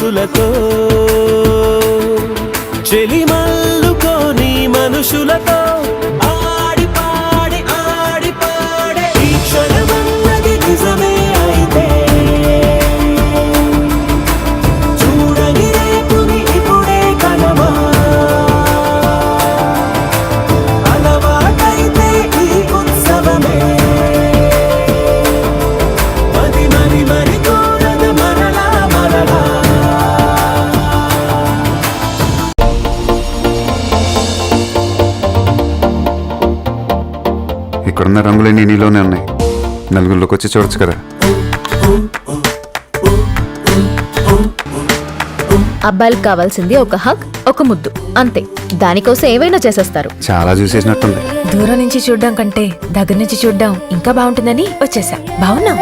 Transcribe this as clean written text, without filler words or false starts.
సొగసులతో చెలిమల్లుకోని మనుషులతో ఆడి పాడి ఈ క్షణమన్నది నిజమే అయితే చూడని రేపుని ఇప్పుడే కనవా అలవాటైతే ఈ ఉత్సవమే మరి కోరద మరలా మరలా. ఇక్కడున్న రంగులన్నీ నీలోనే ఉన్నాయి. నలుగురిలోకి వచ్చి చూడొచ్చు కదా. అబ్బాయిలకు కావాల్సింది ఒక హగ్, ఒక ముద్దు, అంతే. దానికోసం ఏవైనా చేసేస్తారు. చాలా చూసేసినట్టుంది. దూరం నుంచి చూడడం కంటే దగ్గర నుంచి చూడడం ఇంకా బాగుంటుందని వచ్చేసా. బాగున్నావు.